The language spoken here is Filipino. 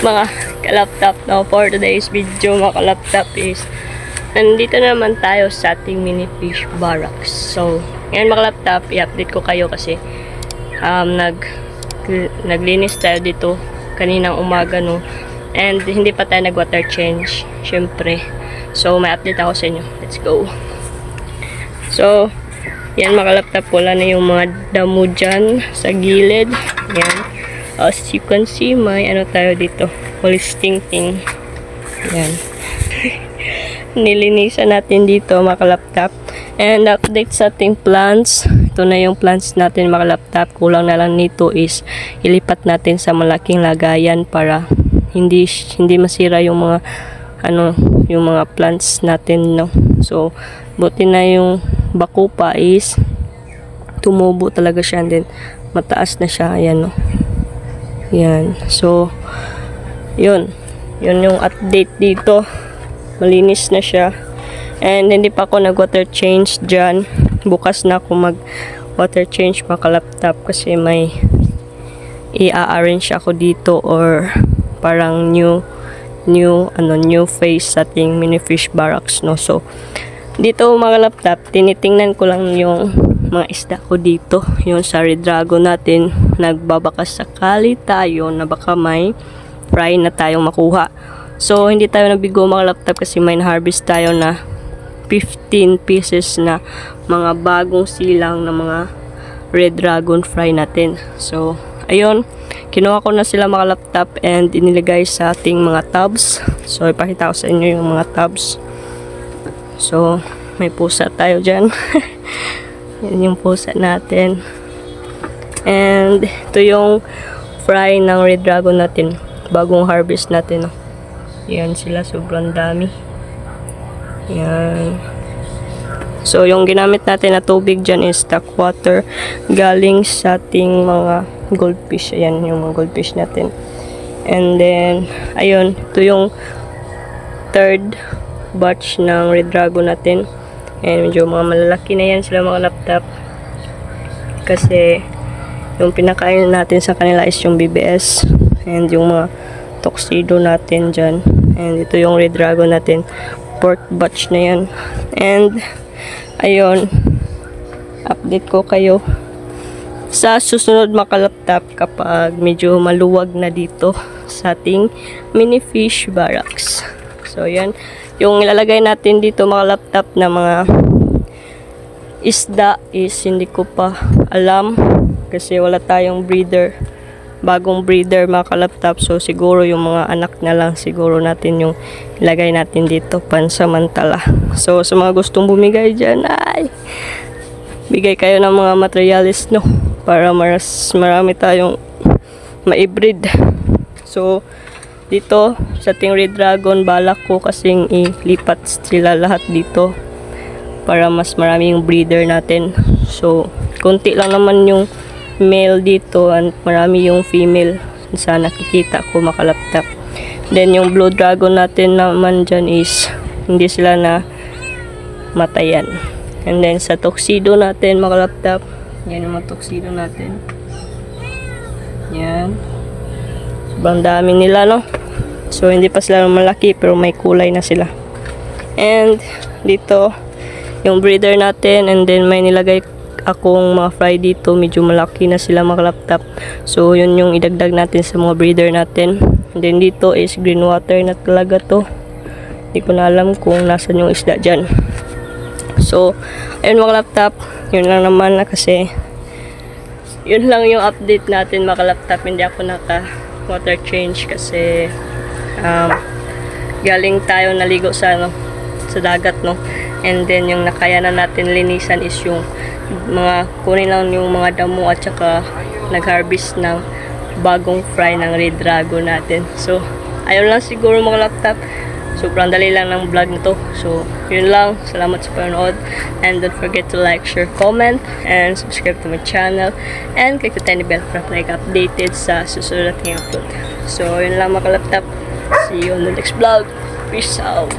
mga ka-laptop, no? For today's video mga ka-laptop is nandito naman tayo sa ating mini fish barracks. So ngayon mga ka-laptop, i-update ko kayo kasi naglinis tayo dito kaninang umaga, no? And hindi pa tayo nag-water change, syempre. So may update ako sa inyo. Let's go. So yan mga ka-laptop, wala na yung mga damo dyan sa gilid. Yan. As you can see, may ano tayo dito, holisting. Yan. Nilinisan natin dito mga ka-laptop. And update sa ating plants. Ito na yung plants natin mga ka-laptop. Kulang na lang nito is ilipat natin sa malaking lagayan para hindi masira yung mga yung mga plants natin, no. So buti na yung bakupa is tumubo talaga siya, and then mataas na siya. Ayan, no. Yan. So yun yung update dito. Malinis na siya. And hindi pa ako nag-water change dyan. Bukas na ako mag-water change mga ka-laptop kasi may i-arrange ako dito or parang new phase sa ating mini fish barracks, no. So dito mga ka-laptop, tinitingnan ko lang yung mga isda ko dito, yung sa red dragon natin. Nagbabakas sakali tayo na baka may fry na tayong makuha. So hindi tayo nabigo mga ka-laptop kasi may harvest tayo na 15 pieces na mga bagong silang na mga red dragon fry natin. So ayun, kinuha ko na sila mga ka-laptop and inilagay sa ating mga tubs. So ipakita ko sa inyo yung mga tubs. So may pusa tayo dyan. Yan yung pusa natin. And ito yung fry ng red dragon natin, bagong harvest natin, no? Yan sila, sobrang dami. Yan. So yung ginamit natin na tubig dyan is tap water galing sa ating mga goldfish. Ayan yung mga goldfish natin. And then ayun, ito yung third batch ng red dragon natin. And medyo mga malalaki na yan sila mga laptop. Kasi yung pinakain natin sa kanila is yung BBS. And yung mga tuxedo natin dyan. And ito yung red dragon natin. Fourth batch na yan. And ayun, update ko kayo sa susunod mga ka-laptop kapag medyo maluwag na dito sa ating mini fish barracks. So yan, yung ilalagay natin dito mga laptop na mga isda is hindi ko pa alam kasi wala tayong breeder, bagong breeder mga ka-laptop. So siguro yung mga anak na lang siguro natin yung ilagay natin dito pansamantala. So sa mga gustong bumigay dyan, ay bigay kayo ng mga materials, no, para marami tayong ma-breed. So dito sa ating red dragon, balak ko kasing ilipat sila lahat dito para mas marami yung breeder natin. So konti lang naman yung male dito and marami yung female sa nakikita ko mga ka-laptop. Then yung blue dragon natin naman dyan is hindi sila na matayan. And then sa tuxedo natin mga ka-laptop, yan yung mga tuxedo natin. Yan, sobrang dami nila, no. So hindi pa sila malaki pero may kulay na sila. And dito yung breeder natin, and then may nilagay akong mga fry dito, medyo malaki na sila mga laptop. So yun yung idagdag natin sa mga breeder natin. And then dito is green water na talaga to. Hindi ko na alam kung nasan yung isda dyan. So ayun mga laptop, yun lang naman na kasi yun lang yung update natin mga laptop. Hindi ako naka water change kasi galing tayo naligo sa dagat, no. And then yung nakaya na natin linisan is yung mga kunin lang yung mga damo at saka nag-harvest ng bagong fry ng red dragon natin. So ayun lang siguro mga laptop, sobrang dali lang ng vlog na to. So yun lang, salamat sa panonood, and don't forget to like, share, comment, and subscribe to my channel, and click the tiny bell para like updated sa susunod nating upload. So yun lang mga laptop, see you on the next vlog. Peace out.